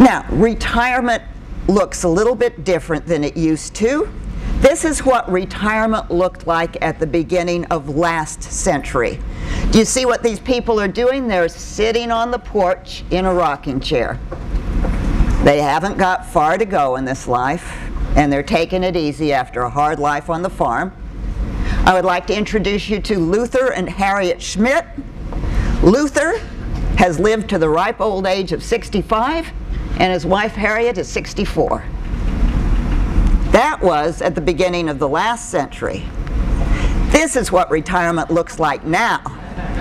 Now, retirement looks a little bit different than it used to. This is what retirement looked like at the beginning of last century. Do you see what these people are doing? They're sitting on the porch in a rocking chair. They haven't got far to go in this life, and they're taking it easy after a hard life on the farm. I would like to introduce you to Luther and Harriet Schmidt. Luther has lived to the ripe old age of 65, and his wife Harriet is 64. That was at the beginning of the last century. This is what retirement looks like now.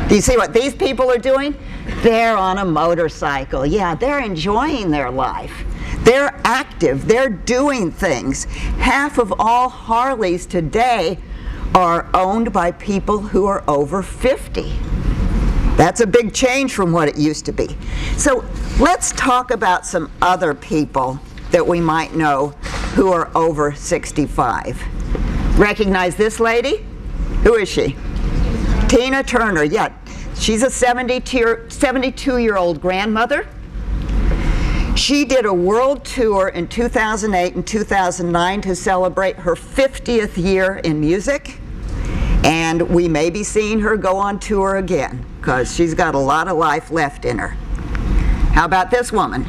Do you see what these people are doing? They're on a motorcycle. Yeah, they're enjoying their life. They're active. They're doing things. Half of all Harleys today are owned by people who are over 50. That's a big change from what it used to be. So let's talk about some other people that we might know who are over 65. Recognize this lady? Who is she? Tina Turner. Yeah, she's a 72-year-old grandmother. She did a world tour in 2008 and 2009 to celebrate her 50th year in music. And we may be seeing her go on tour again because she's got a lot of life left in her. How about this woman?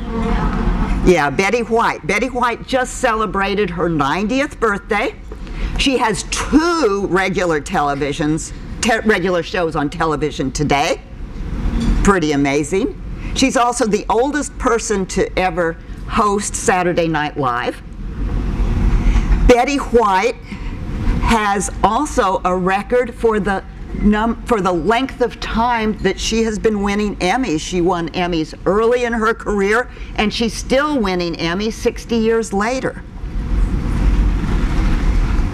Yeah, Betty White. Betty White just celebrated her 90th birthday. She has 2 regular shows on television today. Pretty amazing. She's also the oldest person to ever host Saturday Night Live. Betty White has also a record for the length of time that she has been winning Emmys. She won Emmys early in her career, and she's still winning Emmys 60 years later.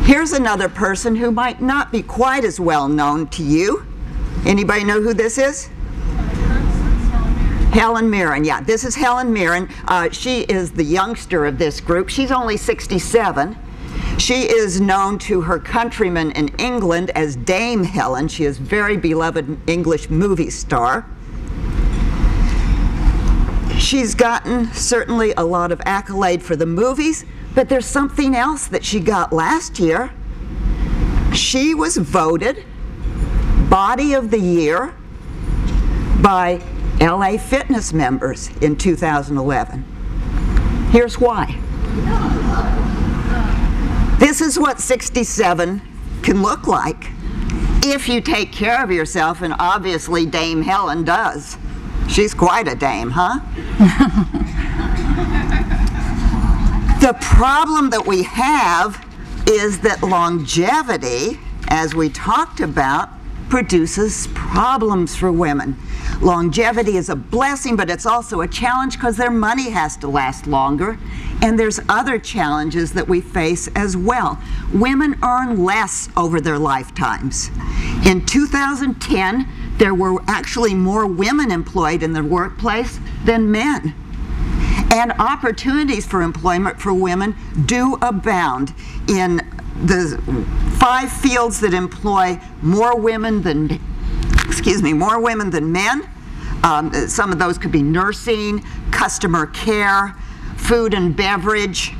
Here's another person who might not be quite as well known to you. Anybody know who this is? Helen Mirren. Yeah, this is Helen Mirren. She is the youngster of this group. She's only 67. She is known to her countrymen in England as Dame Helen. She is a very beloved English movie star. She's gotten certainly a lot of accolade for the movies, but there's something else that she got last year. She was voted Body of the Year by LA Fitness members in 2011. Here's why. This is what 67 can look like if you take care of yourself, and obviously Dame Helen does. She's quite a dame, huh? The problem that we have is that longevity, as we talked about, produces problems for women. Longevity is a blessing, but it's also a challenge because their money has to last longer, and there's other challenges that we face as well. Women earn less over their lifetimes. In 2010, there were actually more women employed in the workplace than men. And opportunities for employment for women do abound in the 5 fields that employ more women than men. Some of those could be nursing, customer care, food and beverage,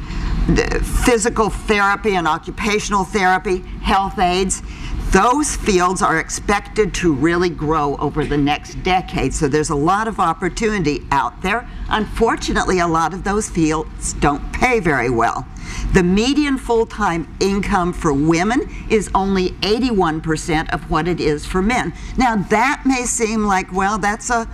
physical therapy and occupational therapy, health aides. Those fields are expected to really grow over the next decade, so there's a lot of opportunity out there. Unfortunately, a lot of those fields don't pay very well. The median full-time income for women is only 81% of what it is for men. Now that may seem like, well, that's a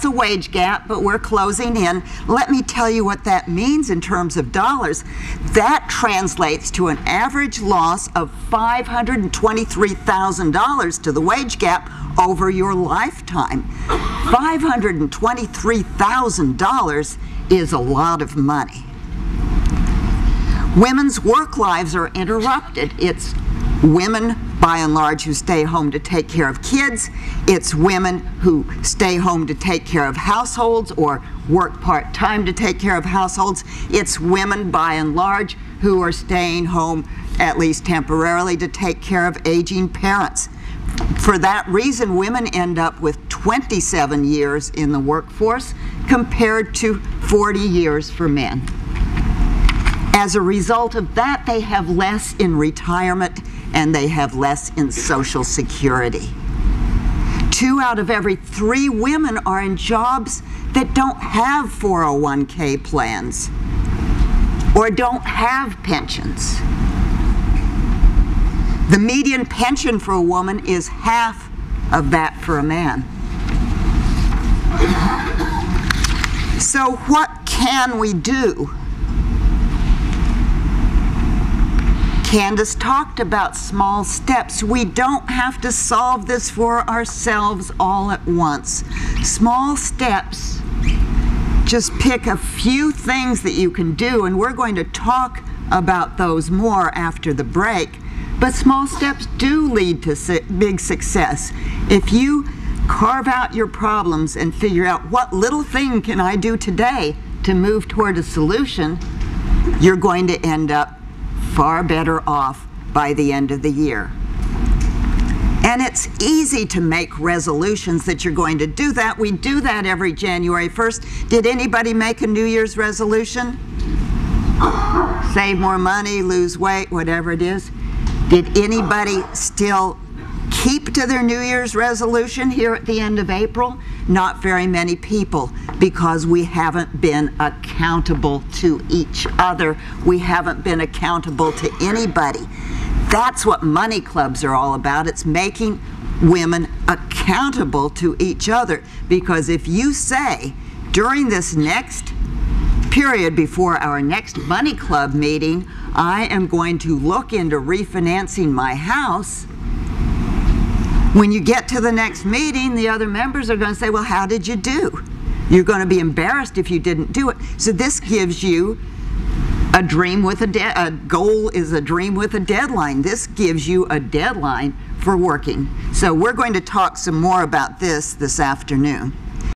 wage gap, but we're closing in. Let me tell you what that means in terms of dollars. That translates to an average loss of $523,000 to the wage gap over your lifetime. $523,000 is a lot of money. Women's work lives are interrupted. It's women, by and large, who stay home to take care of kids. It's women who stay home to take care of households or work part-time to take care of households. It's women, by and large, who are staying home, at least temporarily, to take care of aging parents. For that reason, women end up with 27 years in the workforce compared to 40 years for men. As a result of that, they have less in retirement and they have less in Social Security. 2 out of every 3 women are in jobs that don't have 401k plans or don't have pensions. The median pension for a woman is half of that for a man. So what can we do? Candace talked about small steps. We don't have to solve this for ourselves all at once. Small steps, just pick a few things that you can do, and we're going to talk about those more after the break. But small steps do lead to big success. If you carve out your problems and figure out what little thing can I do today to move toward a solution, you're going to end up far better off by the end of the year. And it's easy to make resolutions that you're going to do that. We do that every January 1st. Did anybody make a New Year's resolution? Save more money, lose weight, whatever it is. Did anybody still keep to their New Year's resolution here at the end of April? Not very many people, because we haven't been accountable to each other. We haven't been accountable to anybody. That's what money clubs are all about. It's making women accountable to each other. Because if you say, during this next period before our next money club meeting, I am going to look into refinancing my house, when you get to the next meeting, the other members are going to say, well, how did you do? You're going to be embarrassed if you didn't do it. So this gives you a dream with a goal is a dream with a deadline. This gives you a deadline for working. So we're going to talk some more about this afternoon.